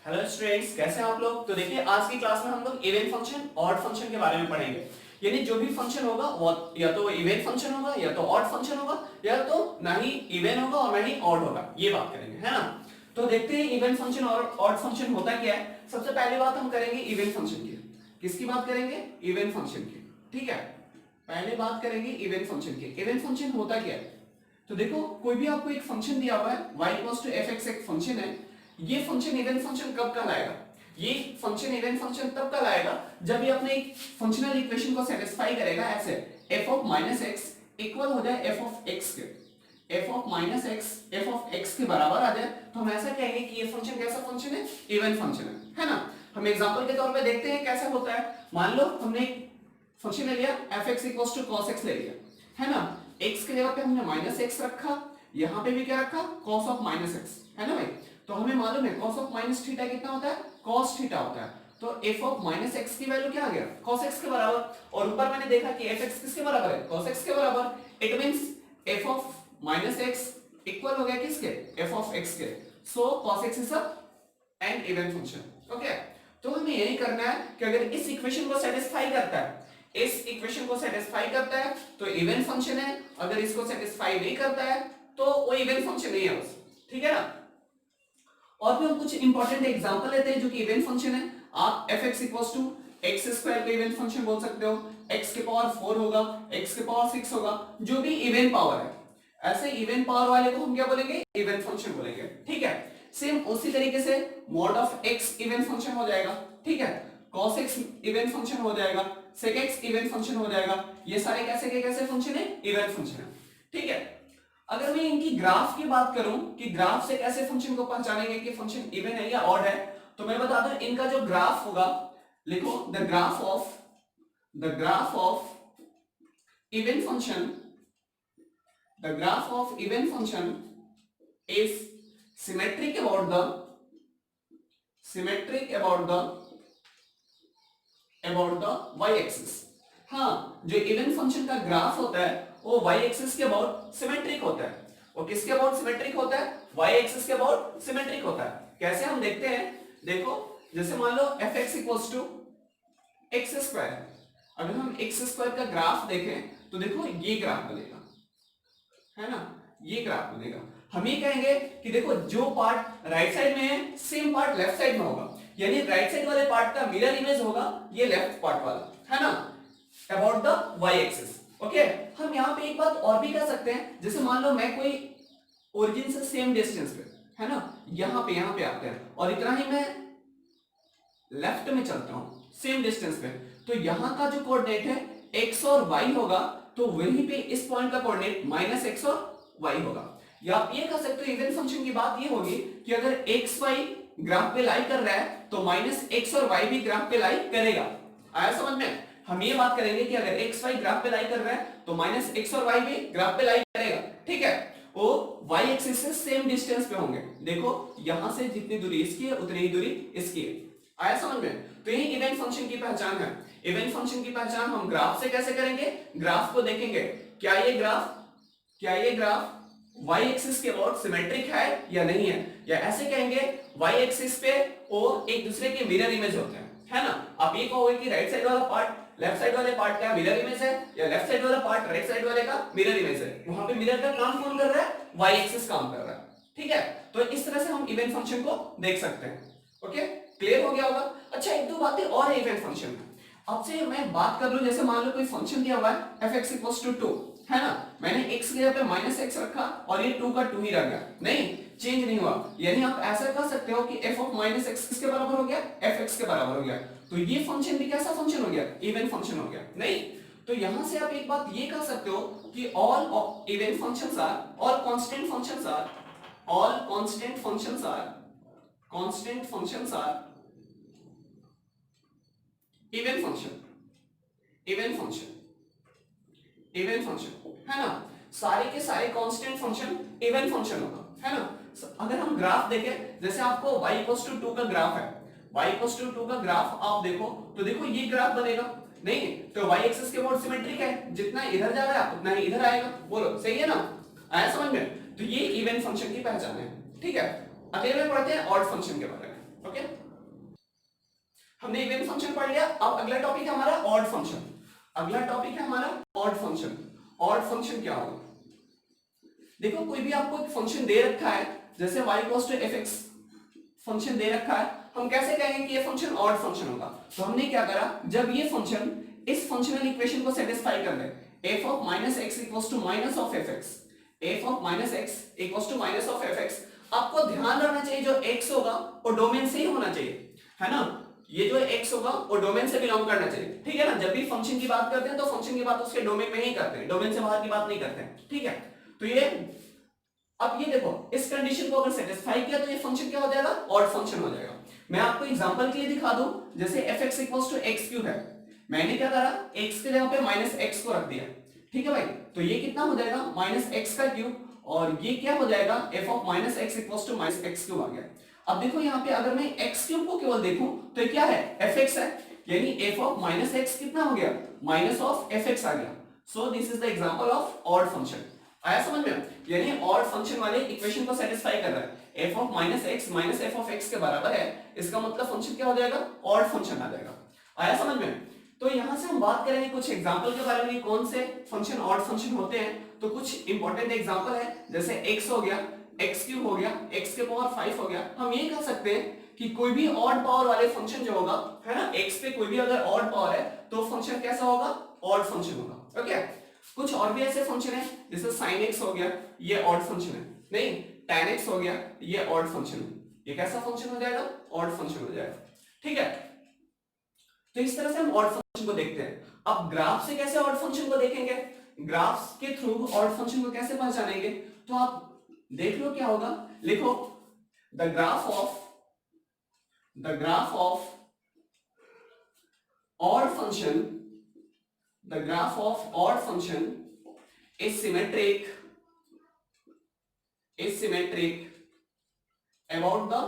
Hello students, कैसे हैं आप लोग। तो देखिए आज की क्लास में हम लोग इवन फंक्शन, ऑड फंक्शन के बारे में पढ़ेंगे। यानी जो भी फंक्शन होगा वो या तो इवन फंक्शन होगा या तो ऑड फंक्शन होगा या तो ना ही इवन होगा और ना ही ऑड होगा, ये बात करेंगे, है ना। तो देखते हैं इवन फंक्शन और ऑड फंक्शन होता क्या है। सबसे पहली बात हम करेंगे इवन फंक्शन की। किसकी बात करेंगे? इवन फंक्शन की। ठीक है, पहले बात करेंगे इवन फंक्शन की। इवन फंक्शन होता क्या है? तो देखो कोई भी आपको एक फंक्शन दिया हुआ है y इक्वल्स टू fx, एक फंक्शन है। ये फंक्शन इवन फंक्शन कब कहलाएगा? ये फंक्शन इवन फंक्शन तब कहलाएगा जब ये अपने एक फंक्शनल इक्वेशन को सेटिस्फाई करेगा। ऐसे f of minus x equal हो जाए f ऑफ x के, f of minus x f of x के बराबर आ जाए, तो हम ऐसा कहेंगे कि ये फंक्शन कैसा फंक्शन है? इवन फंक्शन है ना। हम एग्जांपल के तौर पे देखते हैं कैसा होता है। मान लो हमने एक फंक्शन ले लिया fx equals to cos x ले लिया, है ना। x की जगह पे हमने माइनस एक्स रखा, यहाँ पे भी क्या रखा? cos ऑफ माइनस एक्स, है ना भाई। तो हमें मालूम है cos ऑफ माइनस थीटा कितना होता है? cos थीटा होता है। तो f ऑफ माइनस एक्स की वैल्यू क्या आ गया? cos x के बराबर। और ऊपर मैंने देखा कि fx किसके बराबर है? cos x के बराबर। It means f of minus x equal हो गया किसके? f ऑफ x के। सो cos x is an even function. Okay, तो हमें यही करना है कि अगर इस इक्वेशन को सेटिस्फाई करता है, इस इक्वेशन को सेटिस्फाई करता है तो इवन फंक्शन है। अगर इसको सेटिस्फाई नहीं करता है तो वो इवन फंक्शन नहीं है बस। ठीक है ना। और भी हम कुछ इंपॉर्टेंट एग्जांपल लेते हैं जो कि इवन फंक्शन है। आप fx equals to x square को इवन फंक्शन बोल सकते हो, x के पावर 4 होगा, x के पावर 6 होगा, जो भी इवन पावर है। ऐसे इवन पावर वाले को हम क्या बोलेंगे? इवन फंक्शन बोलेंगे। ठीक है, सेम उसी तरीके से mod of x even function हो जाएगा। ठीक है, cos x इवन फंक्शन हो जाएगा, sec x इवन फंक्शन हो जाएगा। ये सारे कैसे के कैसे फंक्शन है? इवन फंक्शन है। ठीक है, अगर मैं इनकी ग्राफ की बात करूं कि ग्राफ से कैसे फंक्शन को पहचानेंगे कि फंक्शन इवन है या ऑड है, तो मैं बता दूं इनका जो ग्राफ होगा, लिखो the graph of even function, the graph of even function is symmetric about the y axis. हाँ, जो इवन फंक्शन का ग्राफ होता है वो y एक्सिस के अबाउट सिमेट्रिक होता है। वो किसके अबाउट सिमेट्रिक होता है? y एक्सिस के अबाउट सिमेट्रिक होता है। कैसे हम देखते हैं, देखो जैसे मान लो fx equals to x square. अगर हम एक्स स्क्वायर का ग्राफ देखें तो देखो ये ग्राफ बनेगा, है ना, ये ग्राफ बनेगा। हम ये कहेंगे कि देखो जो पार्ट राइट साइड में है सेम पार्ट लेफ्ट साइड में होगा, यानी राइट साइड वाले पार्ट का मिरर इमेज होगा ये लेफ्ट पार्ट वाला, है ना, about the y axis. Okay, हम यहाँ पे एक बात और भी कर सकते हैं। जैसे मान लो मैं कोई ओरिजिन से सेम डिस्टेंस पे, है ना, यहाँ पे आते हैं और इतना ही मैं लेफ्ट में चलता हूँ सेम डिस्टेंस पे, तो यहाँ का जो कोऑर्डिनेट है x और y होगा, तो वहीं पे इस पॉइंट का कोऑर्डिनेट माइनस एक्स और y होगा। या आप ये कह सकते हो इवन फंक्शन की बात ये होगी कि अगर x y ग्राफ पे लाई कर रहा है तो माइनस एक्स और y भी ग्राफ पे लाई करेगा। आया समझ में? हम ये बात करेंगे कि अगर x y ग्राफ पे लाई कर रहा है तो माइनस एक्स और y भी ग्राफ पे लाई करेगा। ठीक है, वो y एक्सिस से सेम डिस्टेंस पे होंगे। देखो यहां से जितनी दूरी इसकी है उतनी ही दूरी इसकी है। आया समझ में? तो यही इवन फंक्शन की पहचान है। इवन फंक्शन की पहचान हम ग्राफ से कैसे करेंगे? ग्राफ को देखेंगे, क्या ये ग्राफ y एक्सिस के अबाउट सिमेट्रिक है या नहीं है, या ऐसे कहेंगे y एक्सिस पे वो एक दूसरे के मिरर इमेज होते हैं, है ना। आप ये कहोगे कि राइट साइड वाला पार्ट लेफ्ट साइड वाले पार्ट का मिरर इमेज है, या लेफ्ट साइड वाला पार्ट राइट साइड वाले का मिरर इमेज है। वहां पे मिरर का काम कौन कर रहा है? y एक्सिस काम कर रहा है। ठीक है, तो इस तरह से हम इवन फंक्शन को देख सकते हैं। ओके, क्लियर हो गया होगा। अच्छा, एक दो बातें और है इवन फंक्शन में। आपसे मैं बात कर लूं, जैसे मान लो कोई फंक्शन दिया हुआ है fx इक्वल्स टू 2, है ना, मैंने x की जगह पे माइनस एक्स रखा और ये 2 का 2 ही रह गया, नहीं चेंज नहीं हुआ। यानी आप ऐसा कर सकते हो कि f ऑफ माइनस एक्स किसके बराबर हो गया? fx के बराबर हो गया। तो ये फंक्शन भी कैसा फंक्शन हो गया? इवन फंक्शन हो गया, नहीं। तो यहां से आप एक बात ये कह सकते हो कि all even functions are, all constant functions are, all constant functions are, constant functions are even function, even function, even function, है ना। सारे के सारे कांस्टेंट फंक्शन इवन फंक्शन होगा, है ना। अगर हम ग्राफ देखें, जैसे आपको y इक्वल्स टू 2 का ग्राफ है, y इक्वल्स टू 2 का ग्राफ आप देखो तो देखो ये ग्राफ बनेगा, नहीं तो y एक्सिस के अबाउट सिमेट्रिक है, जितना इधर जा रहा है उतना ही इधर आएगा। बोलो सही है ना? आया समझ में? तो ये इवन फंक्शन की पहचान है। ठीक है, अगले में पढ़ते हैं ऑड फंक्शन के बारे में। ओके। हमने इवन फंक्शन पढ़ लिया। अब अगला टॉपिक है हमारा ऑड फंक्शन। अगला टॉपिक है हमारा ऑड फंक्शन। ऑड फंक्शन क्या होगा? देखो कोई भी आपको एक फंक्शन दे रखा है, जैसे y equals to fx function दे रखा है, हम कैसे कहेंगे कि ये फंक्शन ऑड फंक्शन होगा? तो हमने क्या करा, जब ये फंक्शन इस फंक्शनल इक्वेशन को सेटिस्फाई कर ले, f of minus x equals to minus of fx, f of minus x equals to minus of fx, आपको ध्यान रखना चाहिए जो x होगा वो डोमेन से ही होना चाहिए, है ना? ये जो x होगा वो डोमेन से बिलोंग करना चाहिए, ठीक है ना? जब भी फंक्शन की बात करते हैं तो फंक्शन की बात उसके डोमेन में ही करते हैं, डोमेन से बाहर की बात नहीं करते हैं, ठीक है? तो ये अब ये देखो, इस कंडीशन को अगर सेटिस्फाई किया तो ये फंक्शन क्या हो जाएगा? ऑड फंक्शन हो जाएगा। मैं आपको एग्जांपल के लिए दिखा दूं, जैसे fx equals to x cube है, मैंने क्या करा, x के जगह पे माइनस x को रख दिया, ठीक है भाई? तो ये कितना हो जाएगा? माइनस x का क्यूब, और ये क्या हो जाएगा? f of minus x equals to minus x cube आ गया। अब देखो यहाँ पे अगर मैं x क्यूब को केवल देखूं तो ये क्या है? fx है, यानी f ऑफ माइनस x कितना हो गया? माइनस ऑफ fx आ गया। So this is the example of odd function. आया समझ में? यानी ऑड फंक्शन वाले इक्वेशन को सेटिस्फाई कर रहा है, f of minus x minus F of x के बराबर है, इसका मतलब फंक्शन क्या हो जाएगा? ऑड फंक्शन आ जाएगा। आया समझ में? तो यहां से हम बात करेंगे कुछ एग्जांपल के बारे में, कौन से फंक्शन ऑड फंक्शन होते हैं। तो कुछ इंपॉर्टेंट एग्जांपल है, जैसे x हो गया, x क्यूब हो गया, x के पावर 5 हो गया। हम ये कह सकते हैं कि कोई भी ऑड पावर वाले फंक्शन जो होगा, है ना, x पे कोई भी अगर ऑड पावर है तो फंक्शन कैसा होगा? ऑड फंक्शन होगा। ओके, कुछ और भी ऐसे फंक्शन है, जैसे sin x हो गया, ये ऑड फंक्शन है, नहीं tan x हो गया, ये ऑड फंक्शन है, ये कैसा फंक्शन हो जाएगा? ऑड फंक्शन हो जाएगा, ठीक है? तो इस तरह से हम ऑड फंक्शन को देखते हैं। अब ग्राफ से कैसे ऑड फंक्शन को देखेंगे, ग्राफ के थ्रू ऑड फंक्शन को कैसे पहचानेंगे? तो आप देख लो क्या होगा, लिखो the graph of odd function, the graph of odd function is symmetric about the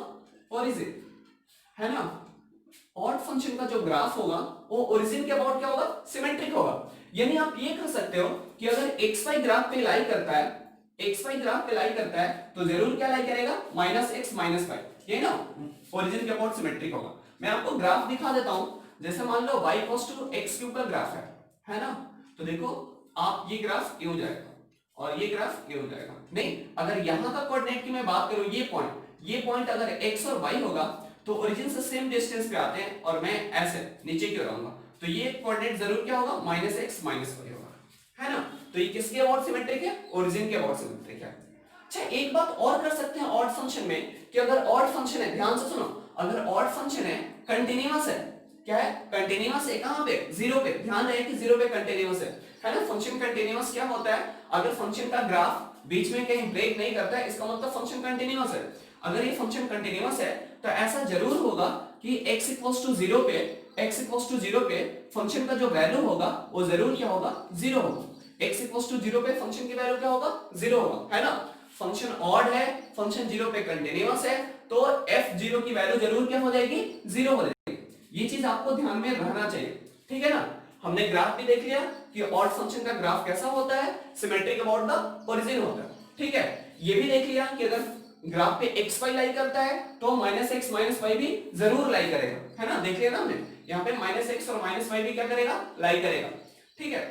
origin, है ना? ऑड फंक्शन का जो ग्राफ होगा वो ओरिजिन के अबाउट क्या होगा? सिमेट्रिक होगा। यानी आप ये कह सकते हो कि अगर xy ग्राफ पे लाई करता है, xy ग्राफ पे लाई करता है तो जरूर क्या लाई करेगा? माइनस एक्स माइनस वाई, ये ना ओरिजिन के अबाउट सिमेट्रिक होगा। मैं आपको ग्राफ दिखा देता हूं, जैसे मान लो y equals to x cube का ग्राफ है ना? तो देखो आप ये ग्राफ ये हो जाएगा और ये ग्राफ ये हो जाएगा। नहीं, अगर यहां का कोऑर्डिनेट की मैं बात करूं, ये पॉइंट अगर x और y होगा तो ओरिजिन से सेम डिस्टेंस पे आते हैं और मैं ऐसे नीचे की ओर आऊंगा, तो ये कोऑर्डिनेट जरूर क्या होगा? माइनस एक्स माइनस वाई होगा, है ना? तो ये किसके अबाउट सिमेट्रिक है? ओरिजिन के अबाउट सिमेट्रिक है। अच्छा, एक बात और कर सकते हैं ऑड फंक्शन में, कि अगर ऑड फंक्शन है, ध्यान से सुनो, अगर ऑड फंक्शन है, कंटीन्यूअस है, क्या है? कंटीन्यूअस है, कहां पे? जीरो पे। ध्यान रहे कि जीरो पे कंटीन्यूअस है ना? फंक्शन कंटीन्यूअस क्या होता है? अगर फंक्शन का ग्राफ बीच में कहीं ब्रेक नहीं करता है, इसका मतलब फंक्शन कंटीन्यूअस है। अगर ये फंक्शन कंटीन्यूअस है तो ऐसा जरूर होगा कि x इक्वल्स टू 0 पे फंक्शन का जो वैल्यू होगा वो जरूर क्या होगा? 0 होगा। x इक्वल्स टू 0 पे फंक्शन की वैल्यू क्या होगा? 0 होगा, है ना? फंक्शन ऑड है, फंक्शन 0 पे कंटीन्यूअस है, तो f0 की वैल्यू जरूर क्या हो जाएगी? 0 हो जाएगी। ये चीज आपको ध्यान में रहना चाहिए, ठीक है ना? हमने ग्राफ भी देख लिया कि ऑड फंक्शन का ग्राफ कैसा होता है? सिमेट्रिक अबाउट द ओरिजिन होता है, ठीक है? ये भी देख लिया कि अगर ग्राफ पे एक्स वाई लाई करता है तो माइनस एक्स माइनस वाई भी जरूर लाई करेगा, है ना? देख लिया ना हमने, यहाँ पे माइनस एक्स और माइनस वाई भी क्या करेगा? लाई करेगा, ठीक है?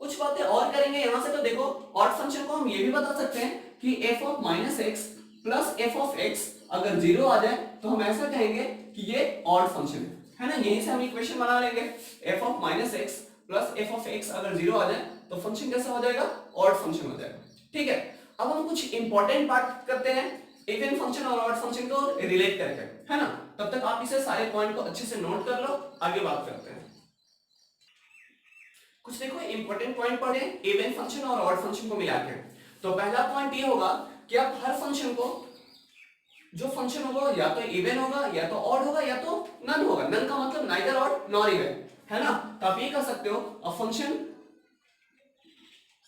कुछ बातें और करेंगे यहां से। तो देखो ऑड फंक्शन को हम ये भी बता सकते हैं कि f of minus x plus F of x अगर 0 आ जाए तो हम ऐसा कहेंगे कि ये ऑड फंक्शन है ना? यहीं से हम इक्वेशन बना लेंगे, f of minus x plus F of x अगर 0 आ जाए तो फंक्शन कैसा हो जाएगा? ऑड फंक्शन हो जाएगा, ठीक है? अब हम कुछ इंपॉर्टेंट बात करते हैं इवन फंक्शन और ऑड फंक्शन को रिलेट करके, है ना? तब तक आप इसे सारे पॉइंट को अच्छे से नोट कर लो, आगे बात करते हैं। कुछ देखो इंपॉर्टेंट पॉइंट पढ़े इवन फंक्शन और ऑड फंक्शन को मिला के। तो पहला पॉइंट ये होगा कि आप हर फंक्शन को, जो फंक्शन होगा या तो इवन होगा या तो ऑड होगा या तो नन होगा। नन का मतलब नाइदर ऑड नॉर इवन, है ना? तो आप ये कह सकते हो a function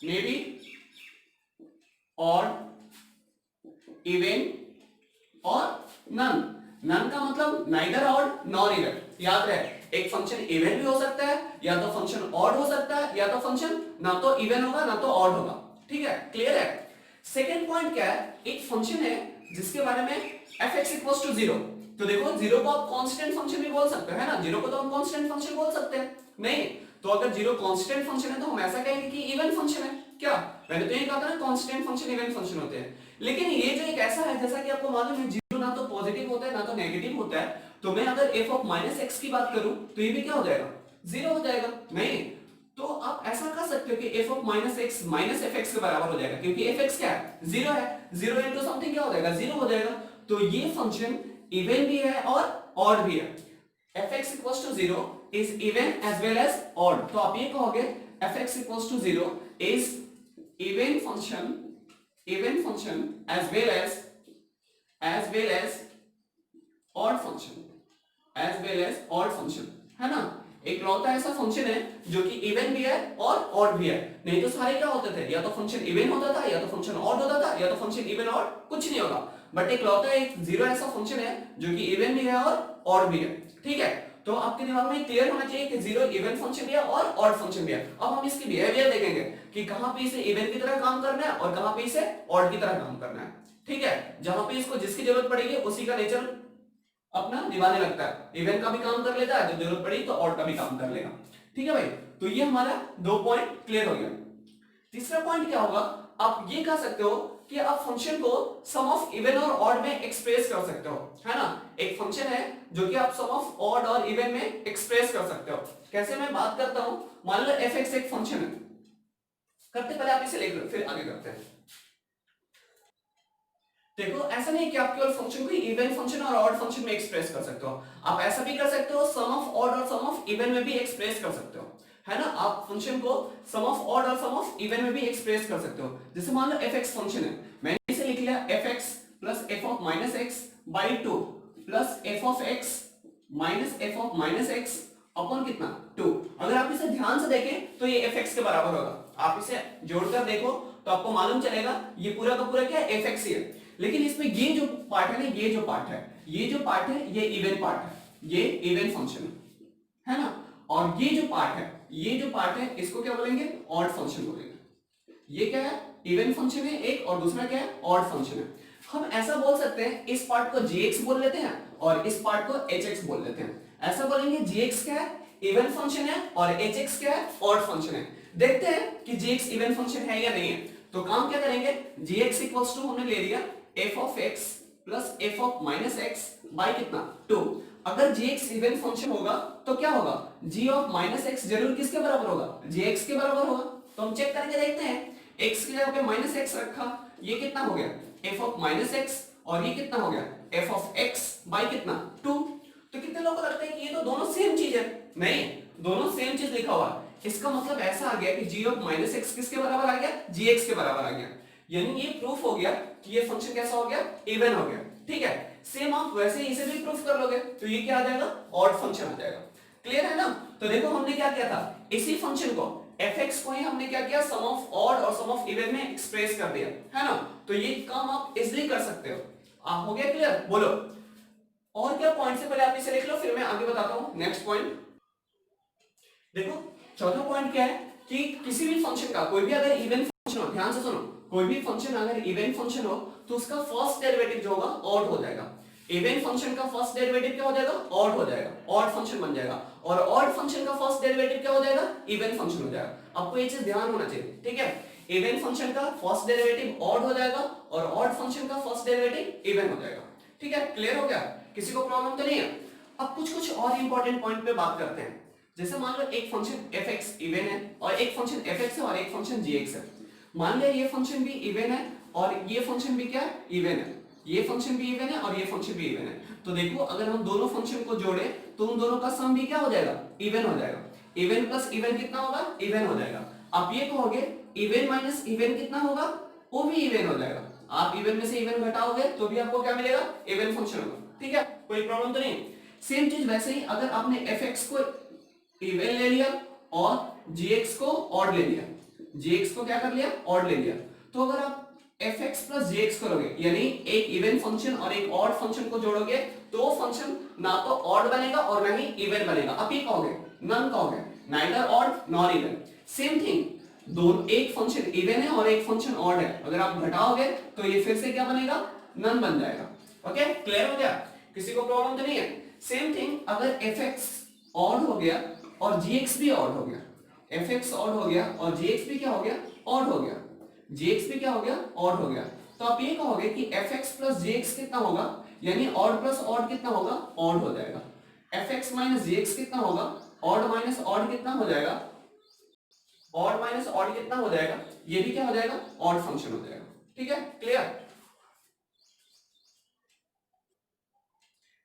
may be odd, even और नन। नन का मतलब नाइदर ऑड नॉर इवन। याद रहे, एक फंक्शन इवन भी हो सकता है, या तो फंक्शन ऑड हो सकता है, या तो फंक्शन ना तो इवन होगा ना तो ऑड होगा, ठीक है? क्लियर है? सेकेंड पॉइंट क्या है? एक फंक्शन है जिसके बारे में fx इक्वल्स टू 0, तो देखो जीरो को आप कांस्टेंट फंक्शन भी बोल सकते हो, है ना, जीरो को तो हम कांस्टेंट फंक्शन बोल सकते हैं। नहीं, तो अगर जीरो कांस्टेंट फंक्शन है तो हम ऐसा कहेंगे कि इवन फंक्शन है। क्या मैंने तो ये कहा था ना, कांस्टेंट फंक्शन इवन फंक्शन होते हैं। लेकिन ये जो एक ऐसा है, जैसा कि आपको मालूम है जीरो ना तो पॉजिटिव होता है ना तो नेगेटिव होता है, तो मैं अगर f ऑफ माइनस एक्स की बात करूं तो ये भी क्या हो जाएगा, जीरो हो जाएगा। नहीं, तो आप ऐसा कर सकते हो कि f of minus x minus F x के बराबर हो जाएगा, क्योंकि एफ एक्स क्या है, जीरो है, जीरो इंटू समथिंग क्या हो जाएगा, जीरो हो जाएगा। तो ये फंक्शन इवन भी है और ऑड भी है। fx equals to 0 is even as well as odd, तो आप ये कहोगे fx equals to 0 is even function as well as odd function, है ना। एक लौता ऐसा फंक्शन है जो कि इवन भी है और ऑड भी है। नहीं तो सारे क्या होते थे, या तो फंक्शन इवन होता था, या तो फंक्शन ऑड होता था, या तो फंक्शन इवन और कुछ नहीं होगा। बट एक लौता एक जीरो ऐसा फंक्शन है जो कि इवन भी है और ऑड भी है। ठीक है, तो आपके दिमाग में क्लियर होना चाहिए कि जीरो इवन फंक्शन भी है और ऑड फंक्शन भी है। अब हम इसकी बिहेवियर देखेंगे कि कहां पे इसे इवन की तरह काम करना है और कहां पे इसे ऑड की तरह काम करना है। ठीक है, जहां पे इसको जिसकी जरूरत पड़ेगी उसी का नेचर अपना निभाने लगता है, इवन का भी काम कर लेता है, जब जरूरत पड़ी तो ऑड का भी काम कर लेगा। ठीक है भाई, तो ये हमारा दो पॉइंट क्लियर हो गया। तीसरा पॉइंट क्या होगा, आप ये कह सकते हो कि आप फंक्शन को सम ऑफ इवन और ऑड में एक्सप्रेस कर सकते हो, है ना। एक फंक्शन है जो कि आप सम ऑफ ऑड और इवन में एक्सप्रेस कर सकते हो। कैसे, मैं बात करता हूं, मान लो fx एक फंक्शन है, करते पहले आप इसे लिख लो फिर आगे करते हैं। देखो ऐसा नहीं कि आप केवल फंक्शन को इवन फंक्शन और ऑड फंक्शन में एक्सप्रेस कर सकते हो, आप ऐसा भी कर सकते हो सम ऑफ ऑड और सम ऑफ इवन में भी एक्सप्रेस कर सकते हो, है ना। आप फंक्शन को सम ऑफ ऑड और सम ऑफ इवन में भी एक्सप्रेस कर सकते हो। जैसे मान लो fx फंक्शन है, मैंने इसे लिख लिया fx plus f of minus x by 2 plus f of x minus f of minus x upon कितना 2। अगर आप इसे ध्यान से देखें तो ये fx के बराबर होगा। आप इसे जोड़कर देखो तो आपको मालूम चलेगा ये पूरा का पूरा क्या है, fx ही है। लेकिन इसमें ये जो पार्ट है ना, ये जो पार्ट है ये इवन पार्ट है, ये इवन फंक्शन है ना। और ये जो पार्ट है इसको क्या बोलेंगे, ऑड फंक्शन बोलेंगे। ये क्या है, इवन फंक्शन है एक, और दूसरा क्या है, ऑड फंक्शन है। हम ऐसा बोल सकते हैं, इस पार्ट को gx बोल लेते हैं और इस पार्ट को hx बोल लेते हैं। ऐसा बोलेंगे gx क्या है, इवन फंक्शन है, और hx क्या है, ऑड फंक्शन है। देखते हैं कि gx इवन फंक्शन है या नहीं है। तो काम क्या करेंगे, gx इक्वल्स टू हमने ले लिया f of x plus f of minus x by कितना 2। अगर gx इवन फंक्शन होगा तो क्या होगा, g ऑफ माइनस एक्स जरूर किसके बराबर होगा, gx के बराबर होगा। तो हम चेक करके देखते हैं, x की जगह पे माइनस एक्स रखा, ये कितना हो गया f ऑफ माइनस एक्स, और ये कितना हो गया f ऑफ x बाई कितना 2। तो कितने लोगों को लगता है कि ये तो दोनों सेम चीज है, नहीं, दोनों सेम चीज लिखा हुआ है। इसका मतलब ऐसा आ गया कि g ऑफ माइनस एक्स किसके बराबर आ गया, gx के बराबर आ गया। यानी ये प्रूफ हो गया कि ये फंक्शन कैसा हो गया, इवन हो गया। ठीक है, सेम आप वैसे इसे भी प्रूफ कर लोगे तो ये क्या आ जाएगा, ऑड फंक्शन आ जाएगा। क्लियर है ना। तो देखो हमने क्या किया था, इसी फंक्शन को fx को ही हमने क्या किया, सम ऑफ ऑड और सम ऑफ इवन में एक्सप्रेस कर दिया, है ना। तो ये काम आप इजीली कर सकते हो। आप हो गया क्लियर, बोलो और क्या पॉइंट से पहले आप इसे लिख लो फिर मैं आगे बताता हूं नेक्स्ट पॉइंट। देखो चौथा पॉइंट क्या है कि किसी भी फंक्शन का कोई भी अगर इवन फंक्शन हो, ध्यान से सुनो, कोई भी फंक्शन अगर इवन फंक्शन हो तो उसका फर्स्ट डेरिवेटिव जो होगा ऑड हो जाएगा। इवन फंक्शन का फर्स्ट डेरिवेटिव क्या हो जाएगा, ऑड हो जाएगा, ऑड फंक्शन बन जाएगा। और ऑड फंक्शन का फर्स्ट डेरिवेटिव क्या हो जाएगा, इवन फंक्शन हो जाएगा। आपको ये चीज ध्यान होना चाहिए, ठीक है। इवन फंक्शन का फर्स्ट डेरिवेटिव ऑड हो जाएगा और ऑड फंक्शन का फर्स्ट डेरिवेटिव इवन हो जाएगा। ठीक है, क्लियर हो गया, किसी को प्रॉब्लम तो नहीं है। अब कुछ और इंपॉर्टेंट पॉइंट पे बात करते हैं। जैसे मान लो एक फंक्शन fx इवन है और एक फंक्शन fx है और एक फंक्शन gx है। मान लिया ये फंक्शन भी इवन है और ये फंक्शन भी क्या है, इवन है। ये फंक्शन भी इवन है और ये फंक्शन भी इवन है। तो देखो अगर हम दोनों फंक्शन को जोड़े तो उन दोनों का सम भी क्या हो जाएगा, इवन हो जाएगा। इवन प्लस इवन कितना होगा, इवन हो जाएगा। आप ये कहोगे इवन माइनस इवन कितना होगा, वो भी इवन हो जाएगा। आप इवन में से इवन घटाओगे तो भी आपको क्या मिलेगा, इवन फंक्शन होगा। ठीक है, कोई प्रॉब्लम तो नहीं। सेम चीज वैसे ही अगर आपने fx को इवन ले लिया और gx को ऑड ले लिया, gx को क्या कर लिया, ऑड ले लिया, तो अगर आप fx प्लस gx करोगे यानी एक इवन फंक्शन और एक ऑड फंक्शन को जोड़ोगे तो फंक्शन ना तो ऑड बनेगा और ना ही इवन बनेगा। आप ये कहोगे, नन कहोगे, neither odd nor even. Same thing, दोनों एक फंक्शन इवन है और एक फंक्शन ऑड है, अगर आप घटाओगे तो ये फिर से क्या बनेगा, नन बन जाएगा। ओके, क्लियर हो गया। किसी को प्रॉब्लम तो नहीं है? सेम थिंग अगर fx ऑड हो गया और gx भी ऑड हो गया, fx ऑड हो गया और gx भी क्या हो गया? ऑड हो गया, gx भी क्या हो गया? ऑड हो गया, तो आप ये कहोगे कि fx प्लस gx कितना होगा, यानी ऑड प्लस ऑड कितना होगा? ऑड हो जाएगा। fx माइनस gx कितना होगा? ऑड माइनस ऑड कितना हो जाएगा? ऑड माइनस ऑड कितना हो जाएगा? ये भी क्या हो जाएगा? ऑड फंक्शन हो जाएगा। ठीक है, क्लियर?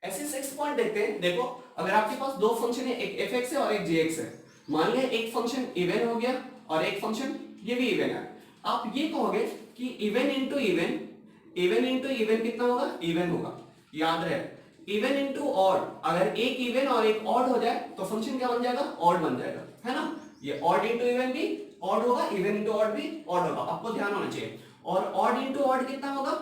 ऐसे 6 पॉइंट देखते हैं। देखो अगर आपके पास दो फंक्शन है, एक fx है और एक gx है, मान लिया एक फंक्शन इवन हो गया और एक फंक्शन ये भी इवन है, आप ये कहोगे कि even into even, even into even कितना होगा? इवन होगा। याद रहे, इवन इंटू ऑड, अगर एक इवन और एक ऑड हो जाए तो फंक्शन क्या बन जाएगा? ऑड बन जाएगा, है ना? ये ऑड इंटू इवन भी ऑड होगा, इवन इंटू ऑड भी ऑड होगा, आपको ध्यान होना चाहिए। और ऑड इंटू ऑड कितना होगा?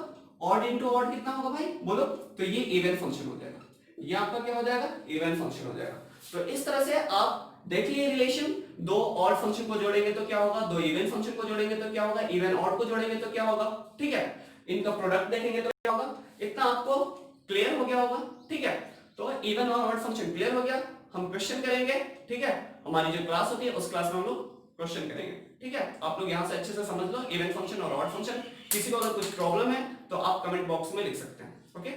ऑड इंटू ऑड कितना होगा भाई बोलो? तो ये इवन फंक्शन हो जाएगा, ये आपका क्या हो जाएगा? इवन फंक्शन हो जाएगा। तो इस तरह से आप देख लिए रिलेशन, दो ऑड फंक्शन को जोड़ेंगे तो क्या होगा, दो इवन फंक्शन को जोड़ेंगे तो क्या होगा, इवन ऑड को जोड़ेंगे तो क्या होगा। ठीक है, इनका प्रोडक्ट देखेंगे तो क्या होगा। इतना आपको क्लियर हो गया होगा। ठीक है, तो इवन और ऑड फंक्शन क्लियर हो गया। हम क्वेश्चन करेंगे, ठीक है, हमारी जो क्लास होती है उस क्लास में हम लोग क्वेश्चन करेंगे। ठीक है, आप लोग यहां से अच्छे से समझ लो इवन फंक्शन और ऑड फंक्शन। किसी को अगर कुछ प्रॉब्लम है तो आप कमेंट बॉक्स में लिख सकते हैं। ओके।